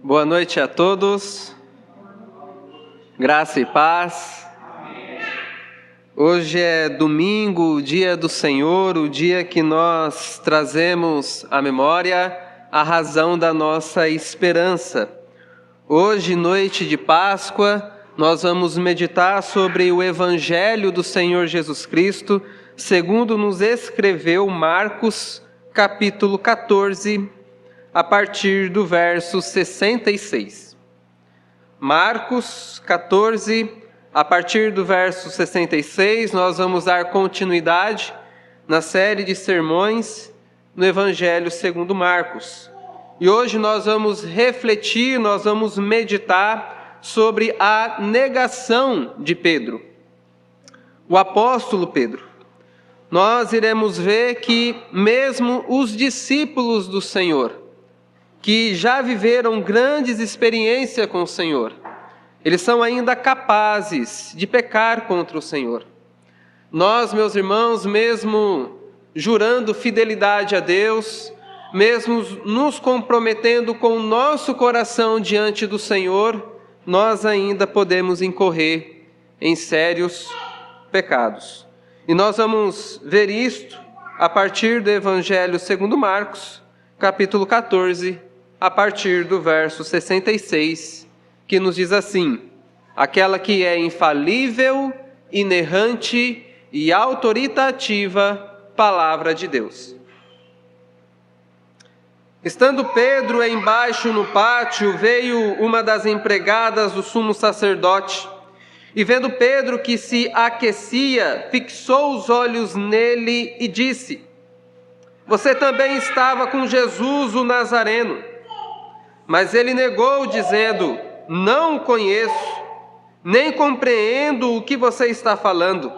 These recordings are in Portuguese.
Boa noite a todos, graça e paz. Hoje é domingo, o dia do Senhor, o dia que nós trazemos à memória a razão da nossa esperança. Hoje, noite de Páscoa, nós vamos meditar sobre o Evangelho do Senhor Jesus Cristo, segundo nos escreveu Marcos, capítulo 14, a partir do verso 66. Marcos 14, a partir do verso 66, nós vamos dar continuidade na série de sermões no Evangelho segundo Marcos. E hoje nós vamos refletir, nós vamos meditar sobre a negação de Pedro, o apóstolo Pedro. Nós iremos ver que mesmo os discípulos do Senhor, que já viveram grandes experiências com o Senhor, eles são ainda capazes de pecar contra o Senhor. Nós, meus irmãos, mesmo jurando fidelidade a Deus, mesmo nos comprometendo com o nosso coração diante do Senhor, nós ainda podemos incorrer em sérios pecados. E nós vamos ver isto a partir do Evangelho segundo Marcos, capítulo 14, a partir do verso 66, que nos diz assim: aquela que é infalível, inerrante e autoritativa palavra de Deus. Estando Pedro embaixo no pátio, veio uma das empregadas do sumo sacerdote, e vendo Pedro que se aquecia, fixou os olhos nele e disse: você também estava com Jesus o Nazareno. Mas ele negou, dizendo: não o conheço, nem compreendo o que você está falando.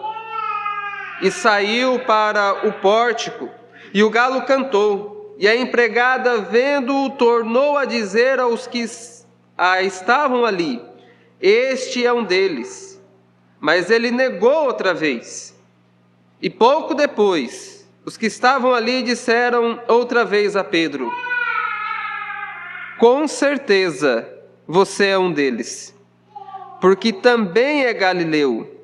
E saiu para o pórtico, e o galo cantou. E a empregada, vendo-o, tornou a dizer aos que estavam ali: este é um deles. Mas ele negou outra vez. E pouco depois, os que estavam ali disseram outra vez a Pedro: com certeza você é um deles, porque também é galileu.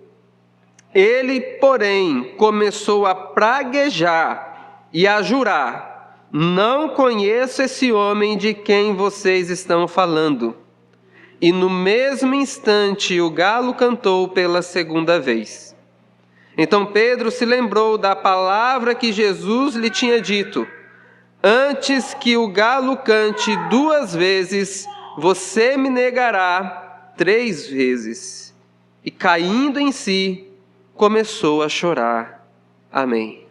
Ele, porém, começou a praguejar e a jurar: não conheço esse homem de quem vocês estão falando. E no mesmo instante o galo cantou pela segunda vez. Então Pedro se lembrou da palavra que Jesus lhe tinha dito: antes que o galo cante 2 vezes, você me negará 3 vezes. E caindo em si, começou a chorar. Amém.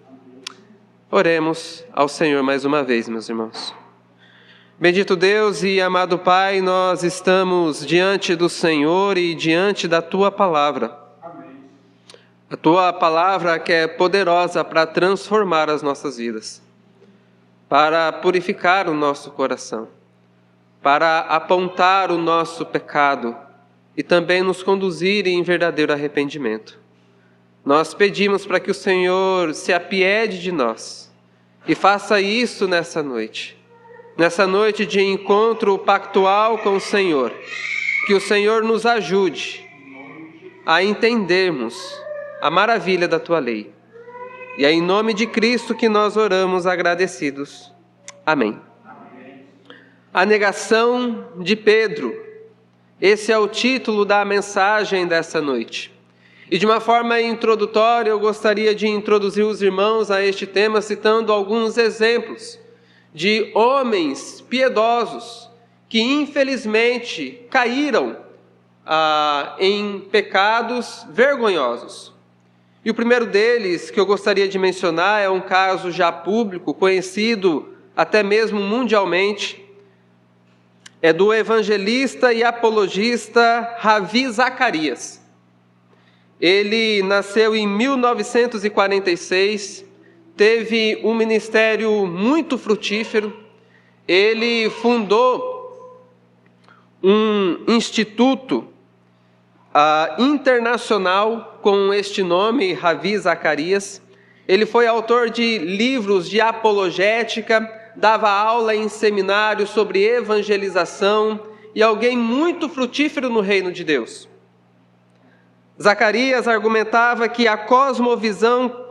Oremos ao Senhor mais uma vez, meus irmãos. Bendito Deus e amado Pai, nós estamos diante do Senhor e diante da Tua Palavra. Amém. A Tua Palavra que é poderosa para transformar as nossas vidas, para purificar o nosso coração, para apontar o nosso pecado e também nos conduzir em verdadeiro arrependimento. Nós pedimos para que o Senhor se apiede de nós e faça isso nessa noite de encontro pactual com o Senhor, que o Senhor nos ajude a entendermos a maravilha da Tua lei. E é em nome de Cristo que nós oramos agradecidos. Amém. A negação de Pedro. Esse é o título da mensagem dessa noite. E de uma forma introdutória, eu gostaria de introduzir os irmãos a este tema citando alguns exemplos de homens piedosos que infelizmente caíram em pecados vergonhosos. E o primeiro deles que eu gostaria de mencionar é um caso já público, conhecido até mesmo mundialmente, é do evangelista e apologista Ravi Zacarias. Ele nasceu em 1946, teve um ministério muito frutífero. Ele fundou um instituto internacional com este nome, Ravi Zacarias. Ele foi autor de livros de apologética, dava aula em seminários sobre evangelização e alguém muito frutífero no reino de Deus. Zacarias argumentava que a cosmovisão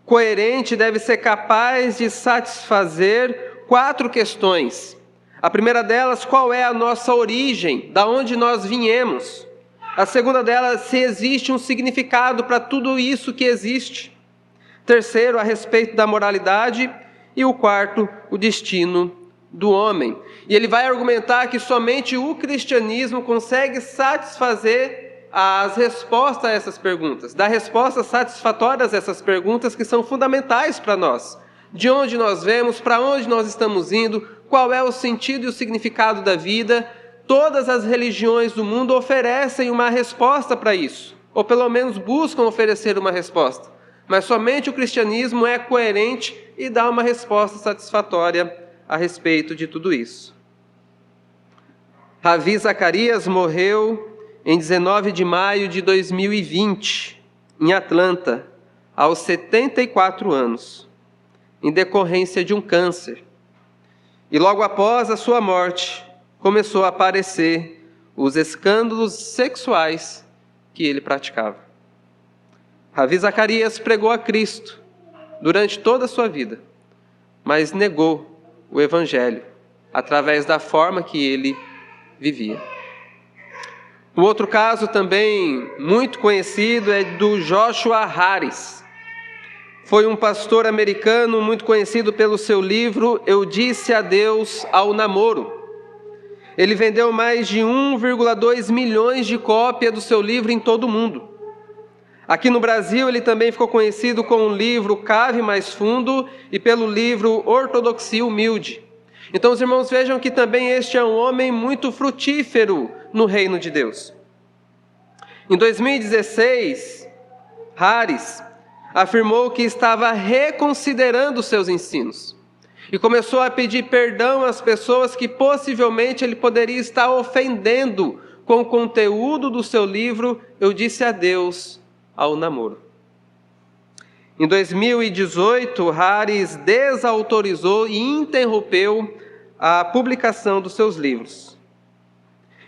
coerente deve ser capaz de satisfazer 4 questões. A primeira delas, qual é a nossa origem, da onde nós viemos. A segunda delas, se existe um significado para tudo isso que existe. Terceiro, a respeito da moralidade. E o quarto, o destino do homem. E ele vai argumentar que somente o cristianismo consegue satisfazer as respostas a essas perguntas, dar respostas satisfatórias a essas perguntas que são fundamentais para nós. De onde nós vemos, para onde nós estamos indo, qual é o sentido e o significado da vida. Todas as religiões do mundo oferecem uma resposta para isso, ou pelo menos buscam oferecer uma resposta. Mas somente o cristianismo é coerente e dá uma resposta satisfatória a respeito de tudo isso. Ravi Zacarias morreu em 19 de maio de 2020, em Atlanta, aos 74 anos, em decorrência de um câncer. E logo após a sua morte, começou a aparecer os escândalos sexuais que ele praticava. Ravi Zacarias pregou a Cristo durante toda a sua vida, mas negou o Evangelho através da forma que ele vivia. Um outro caso também muito conhecido é do Joshua Harris. Foi um pastor americano muito conhecido pelo seu livro Eu Disse Adeus ao Namoro. Ele vendeu mais de 1,2 milhões de cópias do seu livro em todo o mundo. Aqui no Brasil ele também ficou conhecido com o livro Cave Mais Fundo e pelo livro Ortodoxia Humilde. Então os irmãos vejam que também este é um homem muito frutífero no reino de Deus. Em 2016, Harris afirmou que estava reconsiderando seus ensinos e começou a pedir perdão às pessoas que possivelmente ele poderia estar ofendendo com o conteúdo do seu livro Eu Disse Adeus ao Namoro. Em 2018, Harris desautorizou e interrompeu a publicação dos seus livros.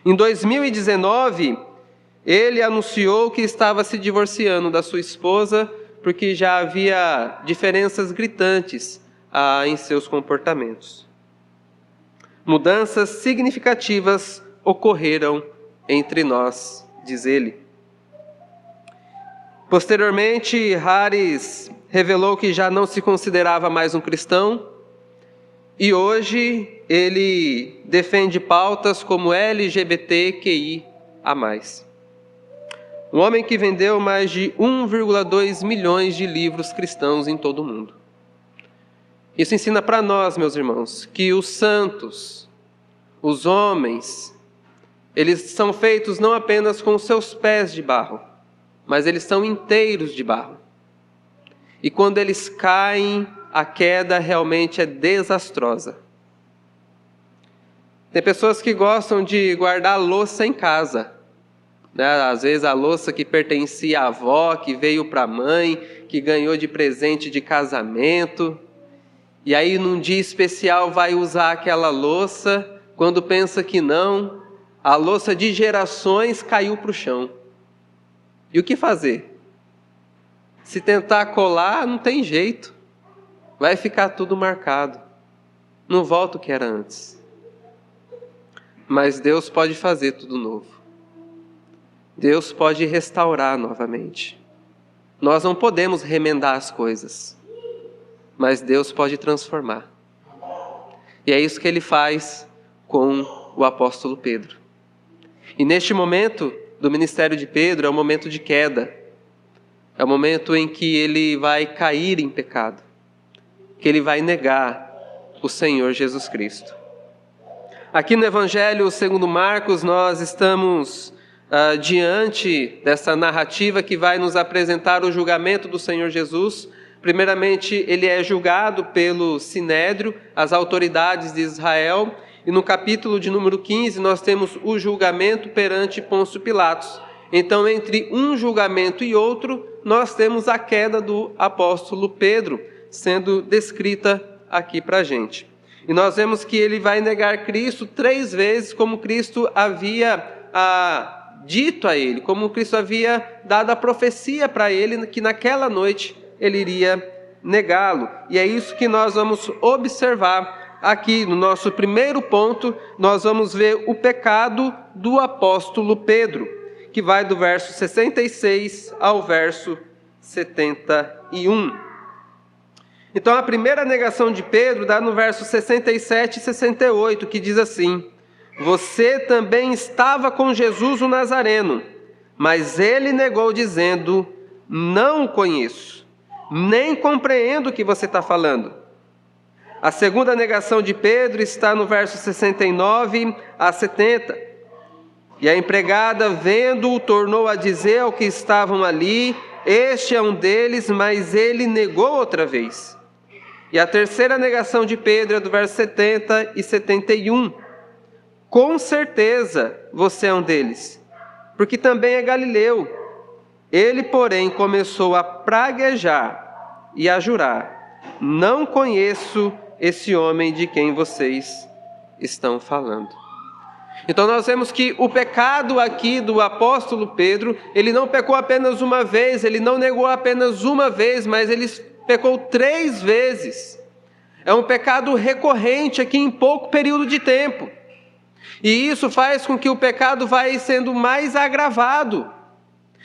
Em 2019, ele anunciou que estava se divorciando da sua esposa porque já havia diferenças gritantes em seus comportamentos. Mudanças significativas ocorreram entre nós, diz ele. Posteriormente, Harris revelou que já não se considerava mais um cristão e hoje ele defende pautas como LGBTQIA+. Um homem que vendeu mais de 1,2 milhões de livros cristãos em todo o mundo. Isso ensina para nós, meus irmãos, que os santos, os homens, eles são feitos não apenas com seus pés de barro, mas eles são inteiros de barro. E quando eles caem, a queda realmente é desastrosa. Tem pessoas que gostam de guardar louça em casa, né? Às vezes a louça que pertencia à avó, que veio para a mãe, que ganhou de presente de casamento. E aí num dia especial vai usar aquela louça, quando pensa que não, a louça de gerações caiu para o chão. E o que fazer? Se tentar colar, não tem jeito. Vai ficar tudo marcado. Não volta o que era antes. Mas Deus pode fazer tudo novo. Deus pode restaurar novamente. Nós não podemos remendar as coisas, mas Deus pode transformar. E é isso que Ele faz com o apóstolo Pedro. E neste momento do ministério de Pedro é um momento de queda. É o momento em que ele vai cair em pecado, que ele vai negar o Senhor Jesus Cristo. Aqui no Evangelho segundo Marcos, nós estamos diante dessa narrativa que vai nos apresentar o julgamento do Senhor Jesus. Primeiramente, ele é julgado pelo Sinédrio, as autoridades de Israel, e no capítulo de número 15 nós temos o julgamento perante Pôncio Pilatos. Então, entre um julgamento e outro, nós temos a queda do apóstolo Pedro, sendo descrita aqui para a gente. E nós vemos que ele vai negar Cristo 3 vezes, como Cristo havia dito a ele, como Cristo havia dado a profecia para ele, que naquela noite ele iria negá-lo. E é isso que nós vamos observar aqui no nosso primeiro ponto. Nós vamos ver o pecado do apóstolo Pedro, que vai do verso 66 ao verso 71. Então a primeira negação de Pedro dá no verso 67 e 68, que diz assim: você também estava com Jesus o Nazareno, mas ele negou dizendo, não o conheço, nem compreendo o que você está falando. A segunda negação de Pedro está no verso 69 a 70. E a empregada, vendo-o, tornou a dizer ao que estavam ali, este é um deles, mas ele negou outra vez. E a terceira negação de Pedro é do verso 70 e 71. Com certeza você é um deles, porque também é galileu. Ele, porém, começou a praguejar e a jurar, não conheço esse homem de quem vocês estão falando. Então nós vemos que o pecado aqui do apóstolo Pedro, ele não pecou apenas uma vez, ele não negou apenas uma vez, mas ele pecou 3 vezes. É um pecado recorrente aqui em pouco período de tempo. E isso faz com que o pecado vai sendo mais agravado.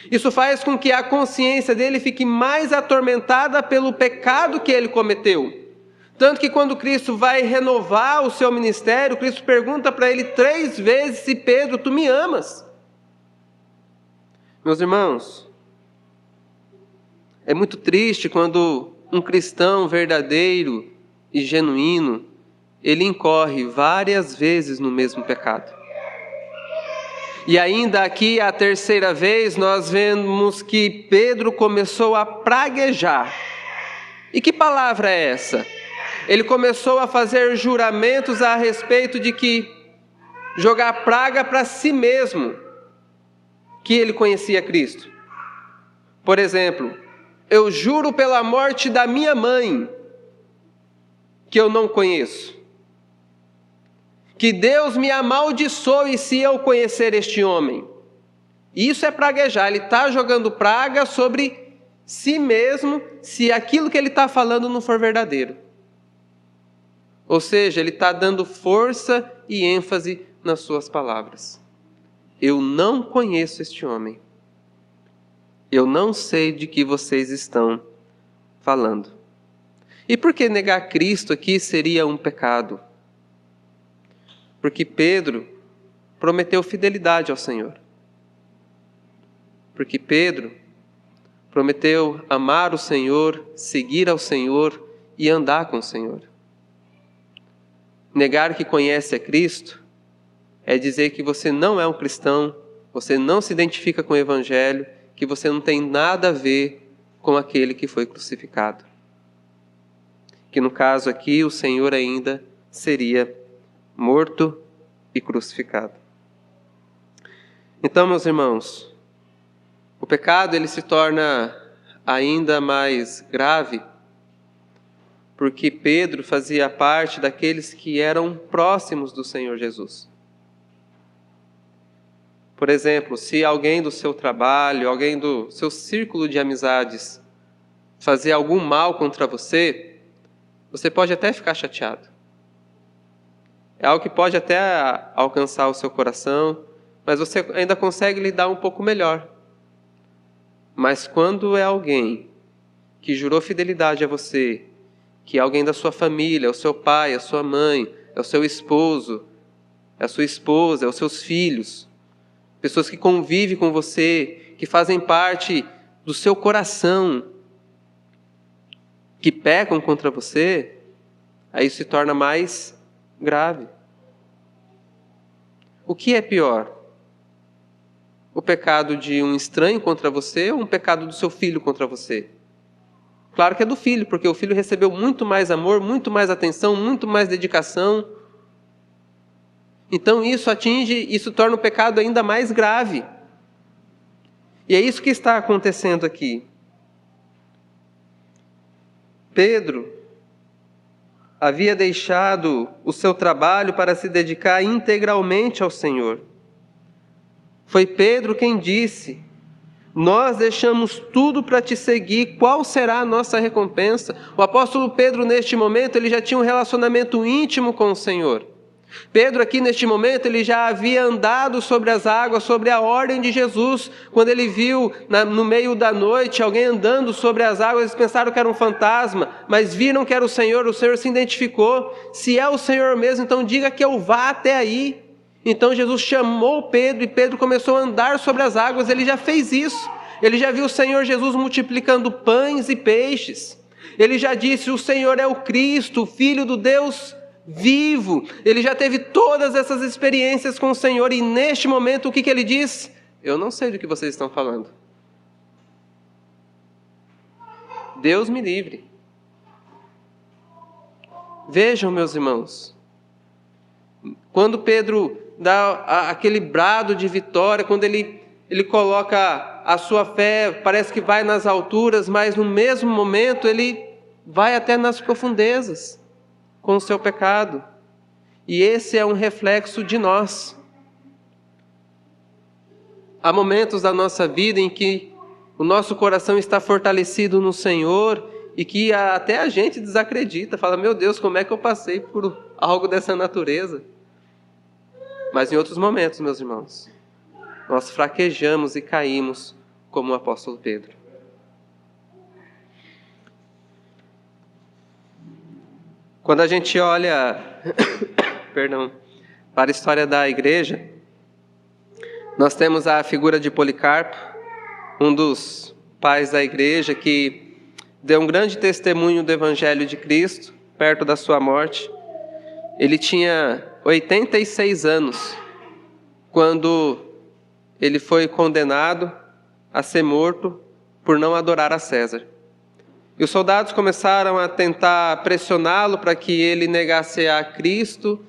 Isso faz com que a consciência dele fique mais atormentada pelo pecado que ele cometeu. Tanto que quando Cristo vai renovar o seu ministério, Cristo pergunta para ele 3 vezes se Pedro, tu me amas? Meus irmãos, é muito triste quando um cristão verdadeiro e genuíno, ele incorre várias vezes no mesmo pecado. E ainda aqui, a terceira vez, nós vemos que Pedro começou a praguejar. E que palavra é essa? Ele começou a fazer juramentos a respeito de que jogar praga para si mesmo, que ele conhecia Cristo. Por exemplo, eu juro pela morte da minha mãe, que eu não conheço, que Deus me amaldiçoe se eu conhecer este homem. Isso é praguejar, ele está jogando praga sobre si mesmo, se aquilo que ele está falando não for verdadeiro. Ou seja, ele está dando força e ênfase nas suas palavras. Eu não conheço este homem. Eu não sei de que vocês estão falando. E por que negar Cristo aqui seria um pecado? Porque Pedro prometeu fidelidade ao Senhor. Porque Pedro prometeu amar o Senhor, seguir ao Senhor e andar com o Senhor. Negar que conhece a Cristo é dizer que você não é um cristão, você não se identifica com o Evangelho, que você não tem nada a ver com aquele que foi crucificado. Que no caso aqui o Senhor ainda seria morto e crucificado. Então, meus irmãos, o pecado ele se torna ainda mais grave porque Pedro fazia parte daqueles que eram próximos do Senhor Jesus. Por exemplo, se alguém do seu trabalho, alguém do seu círculo de amizades fazer algum mal contra você, você pode até ficar chateado. É algo que pode até alcançar o seu coração, mas você ainda consegue lidar um pouco melhor. Mas quando é alguém que jurou fidelidade a você, que é alguém da sua família, é o seu pai, é a sua mãe, é o seu esposo, é a sua esposa, é os seus filhos, pessoas que convivem com você, que fazem parte do seu coração, que pecam contra você, aí isso se torna mais grave. O que é pior? O pecado de um estranho contra você ou um pecado do seu filho contra você? Claro que é do filho, porque o filho recebeu muito mais amor, muito mais atenção, muito mais dedicação. Então isso torna o pecado ainda mais grave. E é isso que está acontecendo aqui. Pedro havia deixado o seu trabalho para se dedicar integralmente ao Senhor. Foi Pedro quem disse: nós deixamos tudo para te seguir, qual será a nossa recompensa? O apóstolo Pedro, neste momento, ele já tinha um relacionamento íntimo com o Senhor. Pedro, aqui neste momento, ele já havia andado sobre as águas, sobre a ordem de Jesus. Quando ele viu no meio da noite alguém andando sobre as águas, eles pensaram que era um fantasma, mas viram que era o Senhor se identificou. Se é o Senhor mesmo, então diga que eu vá até aí. Então Jesus chamou Pedro e Pedro começou a andar sobre as águas. Ele já fez isso. Ele já viu o Senhor Jesus multiplicando pães e peixes. Ele já disse: o Senhor é o Cristo, o Filho do Deus vivo. Ele já teve todas essas experiências com o Senhor e neste momento o que ele diz? Eu não sei do que vocês estão falando. Deus me livre. Vejam, meus irmãos, quando Pedro dá aquele brado de vitória, quando ele coloca a sua fé, parece que vai nas alturas, mas no mesmo momento ele vai até nas profundezas com o seu pecado. E esse é um reflexo de nós. Há momentos da nossa vida em que o nosso coração está fortalecido no Senhor e que até a gente desacredita, fala: meu Deus, como é que eu passei por algo dessa natureza? Mas em outros momentos, meus irmãos, nós fraquejamos e caímos como o apóstolo Pedro. Quando a gente olha para a história da igreja, nós temos a figura de Policarpo, um dos pais da igreja, que deu um grande testemunho do Evangelho de Cristo, perto da sua morte. Ele tinha 86 anos, quando ele foi condenado a ser morto por não adorar a César. E os soldados começaram a tentar pressioná-lo para que ele negasse a Cristo.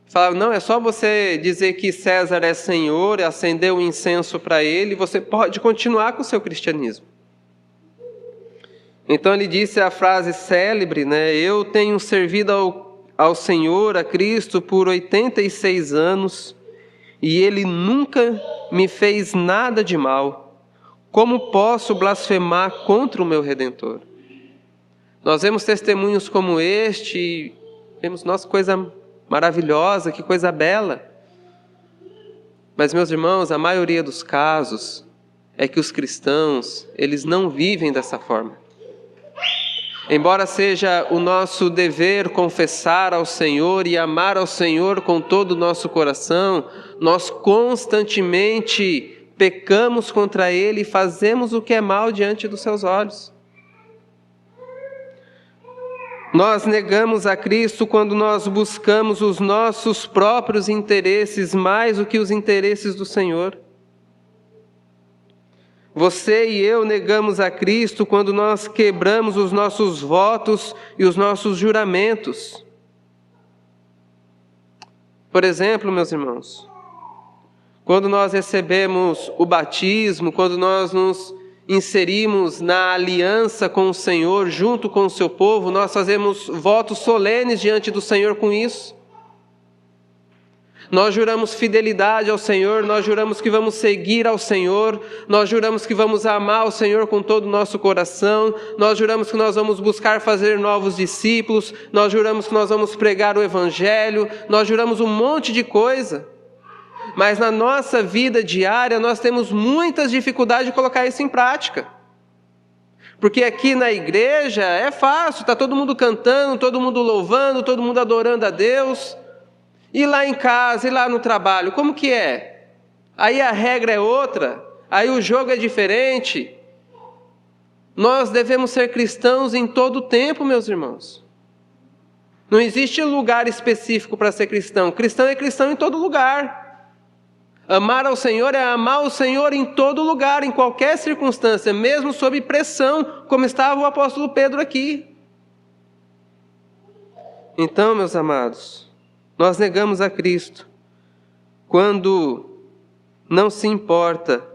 Falavam: não, é só você dizer que César é Senhor, e acender um incenso para ele, você pode continuar com o seu cristianismo. Então ele disse a frase célebre, eu tenho servido ao Senhor, a Cristo, por 86 anos, e Ele nunca me fez nada de mal. Como posso blasfemar contra o meu Redentor? Nós vemos testemunhos como este, e vemos, nossa, coisa maravilhosa, que coisa bela. Mas, meus irmãos, a maioria dos casos é que os cristãos, eles não vivem dessa forma. Embora seja o nosso dever confessar ao Senhor e amar ao Senhor com todo o nosso coração, nós constantemente pecamos contra Ele e fazemos o que é mal diante dos seus olhos. Nós negamos a Cristo quando nós buscamos os nossos próprios interesses mais do que os interesses do Senhor. Você e eu negamos a Cristo quando nós quebramos os nossos votos e os nossos juramentos. Por exemplo, meus irmãos, quando nós recebemos o batismo, quando nós nos inserimos na aliança com o Senhor, junto com o seu povo, nós fazemos votos solenes diante do Senhor com isso. Nós juramos fidelidade ao Senhor, nós juramos que vamos seguir ao Senhor, nós juramos que vamos amar o Senhor com todo o nosso coração, nós juramos que nós vamos buscar fazer novos discípulos, nós juramos que nós vamos pregar o Evangelho, nós juramos um monte de coisa. Mas na nossa vida diária nós temos muitas dificuldades de colocar isso em prática. Porque aqui na igreja é fácil, está todo mundo cantando, todo mundo louvando, todo mundo adorando a Deus. E lá em casa, e lá no trabalho, como que é? Aí a regra é outra, aí o jogo é diferente. Nós devemos ser cristãos em todo o tempo, meus irmãos. Não existe lugar específico para ser cristão. Cristão é cristão em todo lugar. Amar ao Senhor é amar o Senhor em todo lugar, em qualquer circunstância, mesmo sob pressão, como estava o apóstolo Pedro aqui. Então, meus amados, nós negamos a Cristo quando não se importa,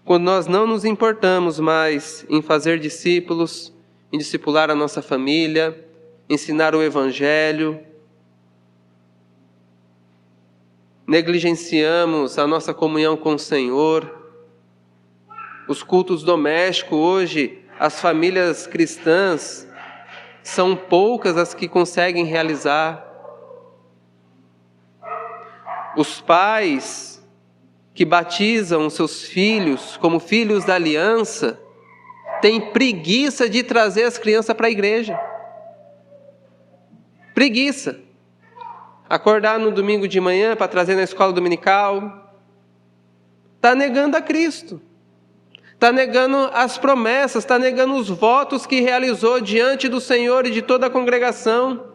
quando nós não nos importamos mais em fazer discípulos, em discipular a nossa família, ensinar o Evangelho, negligenciamos a nossa comunhão com o Senhor. Os cultos domésticos hoje, as famílias cristãs, são poucas as que conseguem realizar. Os pais que batizam seus filhos como filhos da aliança têm preguiça de trazer as crianças para a igreja. Preguiça. Acordar no domingo de manhã para trazer na escola dominical. Está negando a Cristo. Está negando as promessas, está negando os votos que realizou diante do Senhor e de toda a congregação.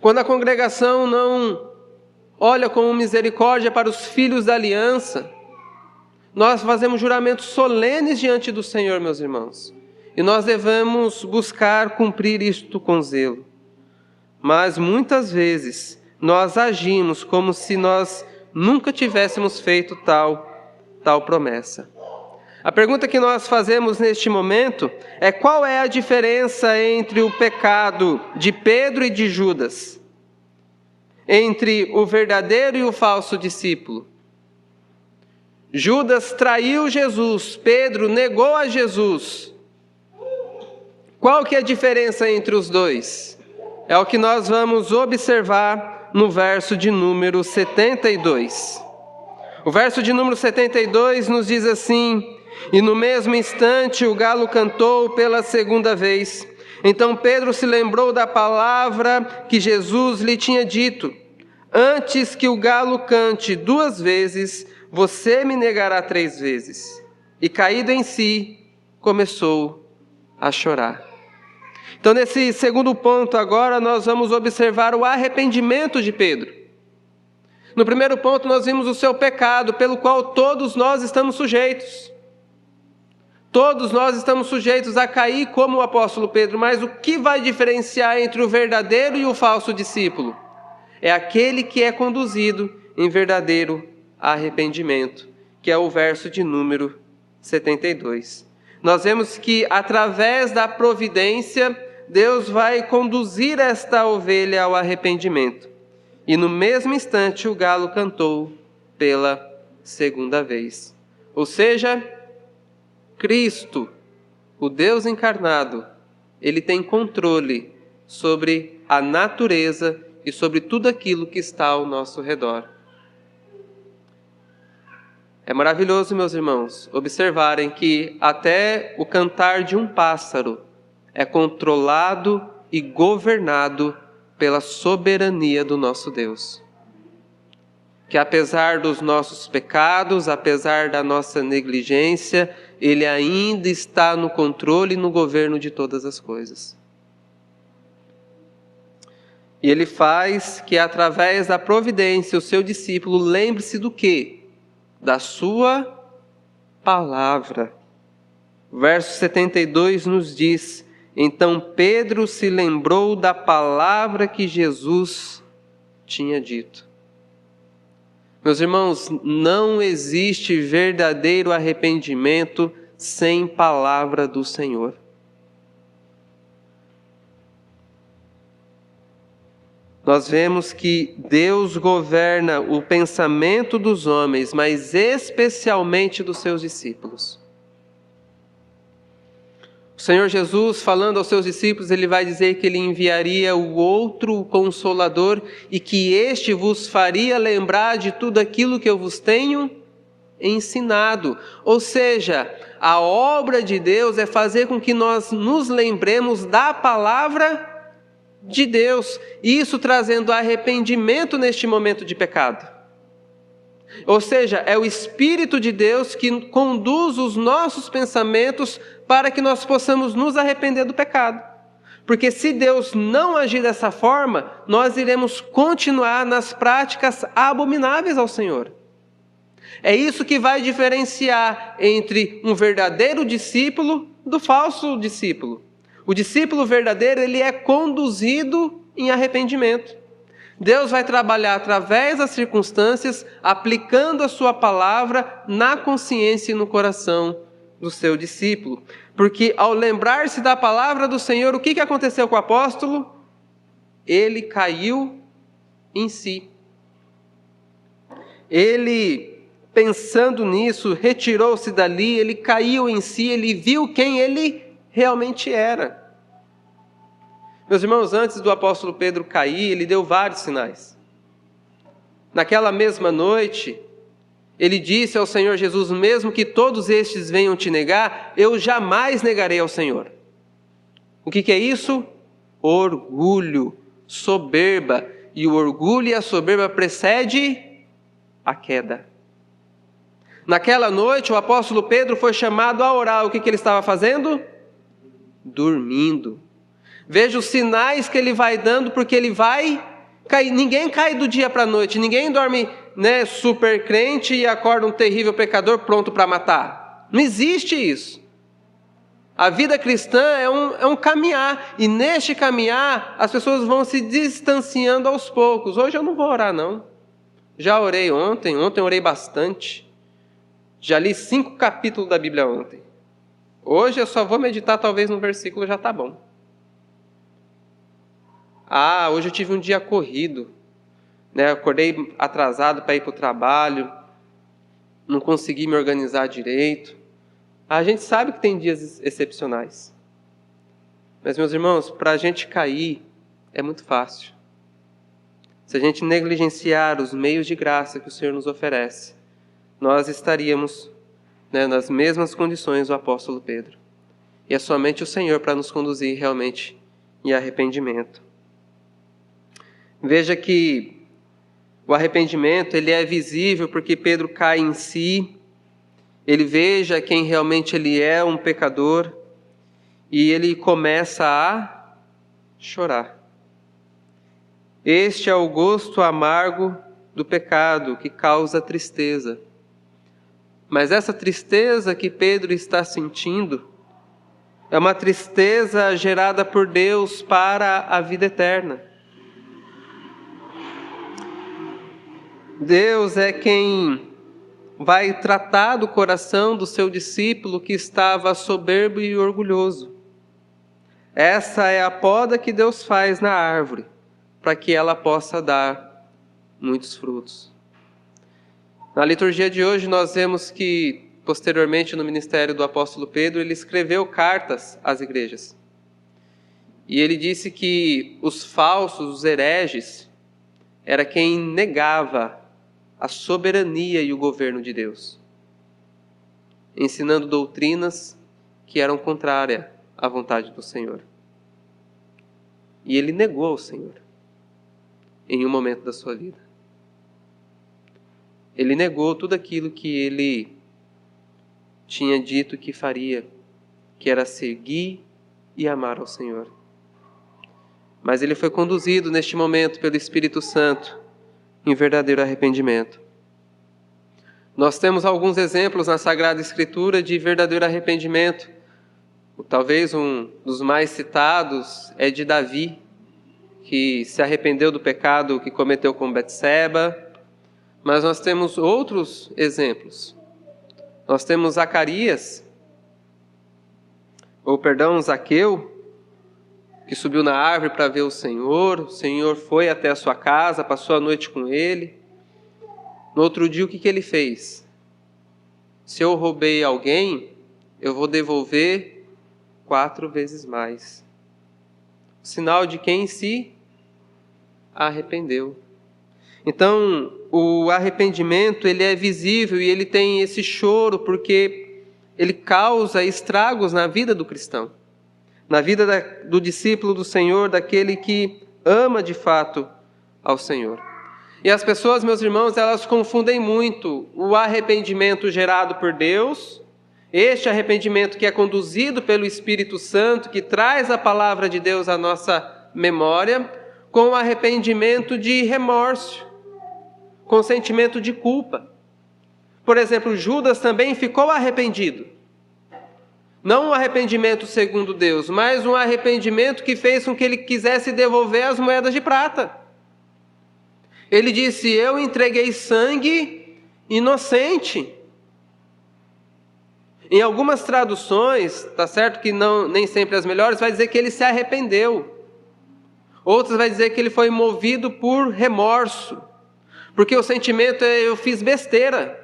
Quando a congregação não olha com misericórdia para os filhos da aliança, nós fazemos juramentos solenes diante do Senhor, meus irmãos. E nós devemos buscar cumprir isto com zelo. Mas muitas vezes nós agimos como se nós nunca tivéssemos feito tal promessa. A pergunta que nós fazemos neste momento é: qual é a diferença entre o pecado de Pedro e de Judas? Entre o verdadeiro e o falso discípulo? Judas traiu Jesus, Pedro negou a Jesus. Qual que é a diferença entre os dois? É o que nós vamos observar no verso de número 72. O verso de número 72 nos diz assim: e no mesmo instante o galo cantou pela segunda vez. Então Pedro se lembrou da palavra que Jesus lhe tinha dito: antes que o galo cante 2 vezes, você me negará 3 vezes. E caído em si, começou a chorar. Então, nesse segundo ponto agora, nós vamos observar o arrependimento de Pedro. No primeiro ponto, nós vimos o seu pecado, pelo qual todos nós estamos sujeitos. Todos nós estamos sujeitos a cair como o apóstolo Pedro, mas o que vai diferenciar entre o verdadeiro e o falso discípulo? É aquele que é conduzido em verdadeiro arrependimento, que é o verso de número 72. Nós vemos que através da providência, Deus vai conduzir esta ovelha ao arrependimento. E no mesmo instante o galo cantou pela segunda vez. Ou seja, Cristo, o Deus encarnado, ele tem controle sobre a natureza e sobre tudo aquilo que está ao nosso redor. É maravilhoso, meus irmãos, observarem que até o cantar de um pássaro é controlado e governado pela soberania do nosso Deus. Que apesar dos nossos pecados, apesar da nossa negligência, Ele ainda está no controle e no governo de todas as coisas. E Ele faz que através da providência o seu discípulo lembre-se do quê? Da sua palavra. O verso 72 nos diz: então Pedro se lembrou da palavra que Jesus tinha dito. Meus irmãos, não existe verdadeiro arrependimento sem palavra do Senhor. Nós vemos que Deus governa o pensamento dos homens, mas especialmente dos seus discípulos. O Senhor Jesus, falando aos seus discípulos, Ele vai dizer que Ele enviaria o outro Consolador e que este vos faria lembrar de tudo aquilo que eu vos tenho ensinado. Ou seja, a obra de Deus é fazer com que nós nos lembremos da palavra de Deus, isso trazendo arrependimento neste momento de pecado. Ou seja, é o Espírito de Deus que conduz os nossos pensamentos para que nós possamos nos arrepender do pecado. Porque se Deus não agir dessa forma, nós iremos continuar nas práticas abomináveis ao Senhor. É isso que vai diferenciar entre um verdadeiro discípulo do falso discípulo. O discípulo verdadeiro, ele é conduzido em arrependimento. Deus vai trabalhar através das circunstâncias, aplicando a sua palavra na consciência e no coração do seu discípulo. Porque ao lembrar-se da palavra do Senhor, o que aconteceu com o apóstolo? Ele caiu em si. Ele, pensando nisso, retirou-se dali, ele caiu em si, ele viu quem ele realmente era. Meus irmãos, antes do apóstolo Pedro cair, ele deu vários sinais. Naquela mesma noite, ele disse ao Senhor Jesus: mesmo que todos estes venham te negar, eu jamais negarei ao Senhor. O que é isso? Orgulho, soberba. E o orgulho e a soberba precede a queda. Naquela noite, o apóstolo Pedro foi chamado a orar. O que ele estava fazendo? Dormindo. Veja os sinais que ele vai dando, porque ele vai cair. Ninguém cai do dia para a noite, ninguém dorme, super crente e acorda um terrível pecador pronto para matar. Não existe isso. A vida cristã é um caminhar, e neste caminhar as pessoas vão se distanciando aos poucos. Hoje eu não vou orar não. Já orei ontem orei bastante. Já li 5 capítulos da Bíblia ontem. Hoje eu só vou meditar talvez no versículo, já está bom. Hoje eu tive um dia corrido, acordei atrasado para ir para o trabalho, não consegui me organizar direito. A gente sabe que tem dias excepcionais. Mas, meus irmãos, para a gente cair é muito fácil. Se a gente negligenciar os meios de graça que o Senhor nos oferece, nós estaríamos nas mesmas condições do apóstolo Pedro. E é somente o Senhor para nos conduzir realmente em arrependimento. Veja que o arrependimento ele é visível porque Pedro cai em si, ele veja quem realmente ele é, um pecador, e ele começa a chorar. Este é o gosto amargo do pecado que causa tristeza. Mas essa tristeza que Pedro está sentindo é uma tristeza gerada por Deus para a vida eterna. Deus é quem vai tratar do coração do seu discípulo que estava soberbo e orgulhoso. Essa é a poda que Deus faz na árvore, para que ela possa dar muitos frutos. Na liturgia de hoje nós vemos que, posteriormente no ministério do apóstolo Pedro, ele escreveu cartas às igrejas. E ele disse que os falsos, os hereges, era quem negava a soberania e o governo de Deus, ensinando doutrinas que eram contrárias à vontade do Senhor. E ele negou ao Senhor em um momento da sua vida. Ele negou tudo aquilo que ele tinha dito que faria, que era seguir e amar ao Senhor. Mas ele foi conduzido neste momento pelo Espírito Santo em verdadeiro arrependimento. Nós temos alguns exemplos na Sagrada Escritura de verdadeiro arrependimento. Talvez um dos mais citados é de Davi, que se arrependeu do pecado que cometeu com Betseba. Mas nós temos outros exemplos. Nós temos Zaqueu, que subiu na árvore para ver o Senhor foi até a sua casa, passou a noite com ele. No outro dia, o que ele fez? Se eu roubei alguém, eu vou devolver 4 vezes mais. Sinal de quem se arrependeu. Então, o arrependimento, ele é visível e ele tem esse choro porque ele causa estragos na vida do cristão. Na vida do discípulo do Senhor, daquele que ama de fato ao Senhor. E as pessoas, meus irmãos, elas confundem muito o arrependimento gerado por Deus, este arrependimento que é conduzido pelo Espírito Santo, que traz a palavra de Deus à nossa memória, com o arrependimento de remorso, com sentimento de culpa. Por exemplo, Judas também ficou arrependido. Não um arrependimento segundo Deus, mas um arrependimento que fez com que ele quisesse devolver as moedas de prata. Ele disse: eu entreguei sangue inocente. Em algumas traduções, tá certo que não, nem sempre as melhores, vai dizer que ele se arrependeu. Outras vai dizer que ele foi movido por remorso, porque o sentimento é: eu fiz besteira.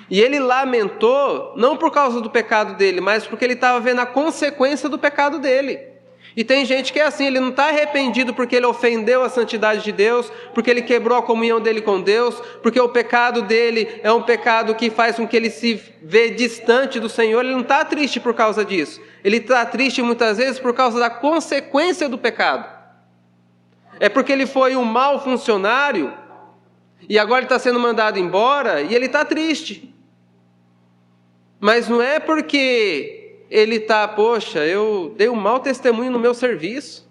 E ele lamentou, não por causa do pecado dele, mas porque ele estava vendo a consequência do pecado dele. E tem gente que é assim, ele não está arrependido porque ele ofendeu a santidade de Deus, porque ele quebrou a comunhão dele com Deus, porque o pecado dele é um pecado que faz com que ele se vê distante do Senhor. Ele não está triste por causa disso. Ele está triste muitas vezes por causa da consequência do pecado. É porque ele foi um mau funcionário e agora ele está sendo mandado embora e ele está triste. Mas não é porque ele está: poxa, eu dei um mau testemunho no meu serviço.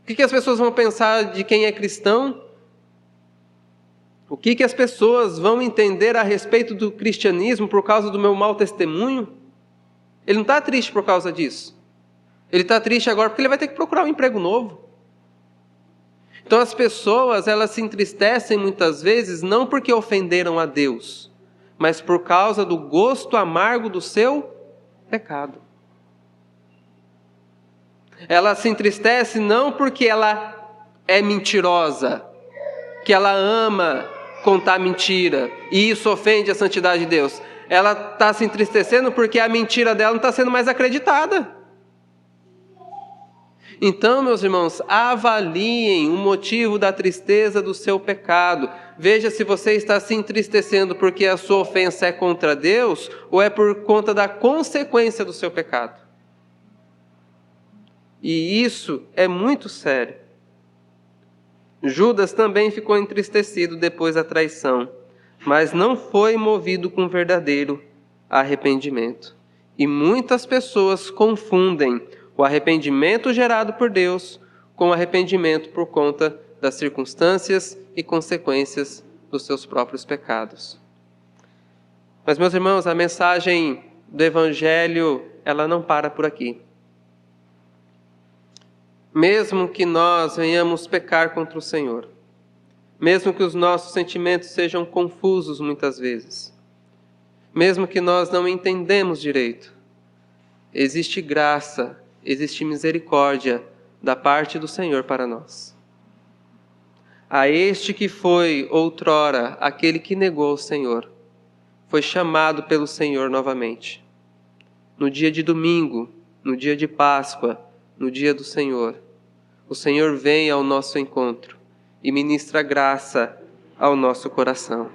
O que as pessoas vão pensar de quem é cristão? O que as pessoas vão entender a respeito do cristianismo por causa do meu mau testemunho? Ele não está triste por causa disso. Ele está triste agora porque ele vai ter que procurar um emprego novo. Então as pessoas, elas se entristecem muitas vezes não porque ofenderam a Deus, mas por causa do gosto amargo do seu pecado. Ela se entristece não porque ela é mentirosa, que ela ama contar mentira, e isso ofende a santidade de Deus. Ela está se entristecendo porque a mentira dela não está sendo mais acreditada. Então, meus irmãos, avaliem o motivo da tristeza do seu pecado. Veja se você está se entristecendo porque a sua ofensa é contra Deus ou é por conta da consequência do seu pecado. E isso é muito sério. Judas também ficou entristecido depois da traição, mas não foi movido com verdadeiro arrependimento. E muitas pessoas confundem o arrependimento gerado por Deus com o arrependimento por conta das circunstâncias e consequências dos seus próprios pecados. Mas, meus irmãos, a mensagem do Evangelho, ela não para por aqui. Mesmo que nós venhamos pecar contra o Senhor, mesmo que os nossos sentimentos sejam confusos muitas vezes, mesmo que nós não entendemos direito, existe graça, existe misericórdia da parte do Senhor para nós. A este que foi outrora aquele que negou o Senhor, foi chamado pelo Senhor novamente. No dia de domingo, no dia de Páscoa, no dia do Senhor, o Senhor vem ao nosso encontro e ministra graça ao nosso coração.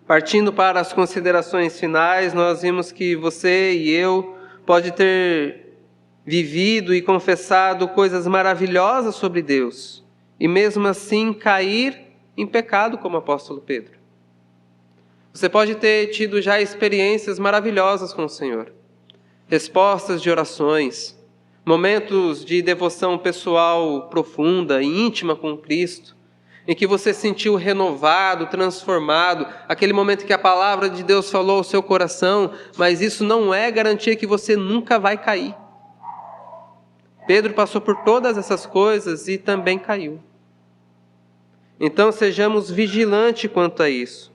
Partindo para as considerações finais, nós vimos que você e eu pode ter vivido e confessado coisas maravilhosas sobre Deus e mesmo assim cair em pecado como o apóstolo Pedro. Você pode ter tido já experiências maravilhosas com o Senhor, respostas de orações, momentos de devoção pessoal profunda e íntima com Cristo, em que você se sentiu renovado, transformado, aquele momento que a palavra de Deus falou ao seu coração, mas isso não é garantia que você nunca vai cair. Pedro passou por todas essas coisas e também caiu. Então sejamos vigilantes quanto a isso.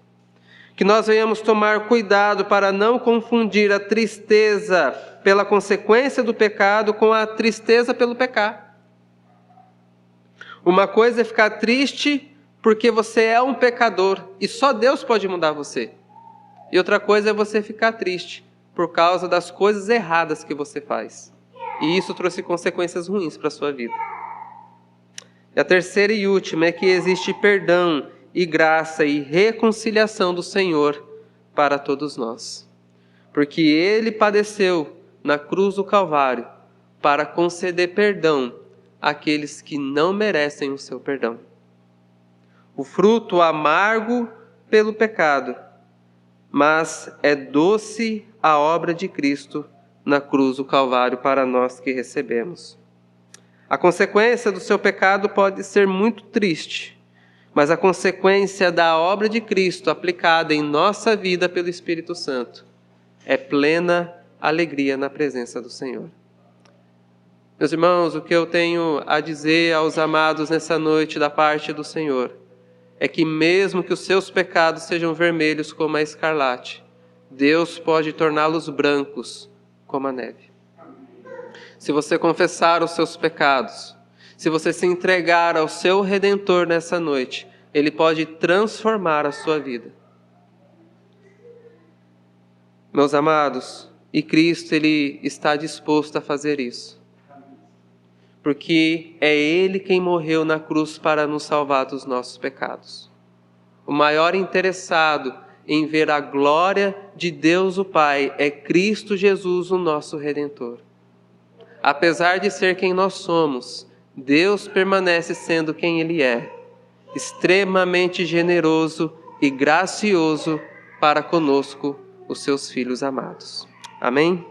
Que nós venhamos tomar cuidado para não confundir a tristeza pela consequência do pecado com a tristeza pelo pecar. Uma coisa é ficar triste porque você é um pecador e só Deus pode mudar você. E outra coisa é você ficar triste por causa das coisas erradas que você faz. E isso trouxe consequências ruins para a sua vida. E a terceira e última é que existe perdão e graça e reconciliação do Senhor para todos nós. Porque Ele padeceu na cruz do Calvário para conceder perdão àqueles que não merecem o seu perdão. O fruto amargo pelo pecado, mas é doce a obra de Cristo na cruz do Calvário para nós que recebemos. A consequência do seu pecado pode ser muito triste, mas a consequência da obra de Cristo aplicada em nossa vida pelo Espírito Santo é plena alegria na presença do Senhor. Meus irmãos, o que eu tenho a dizer aos amados nessa noite da parte do Senhor é que mesmo que os seus pecados sejam vermelhos como a escarlate, Deus pode torná-los brancos como a neve. Se você confessar os seus pecados, se você se entregar ao seu Redentor nessa noite, Ele pode transformar a sua vida. Meus amados, e Cristo, Ele está disposto a fazer isso. Porque é Ele quem morreu na cruz para nos salvar dos nossos pecados. O maior interessado em ver a glória de Deus o Pai é Cristo Jesus, o nosso Redentor. Apesar de ser quem nós somos, Deus permanece sendo quem Ele é, extremamente generoso e gracioso para conosco, os seus filhos amados. Amém?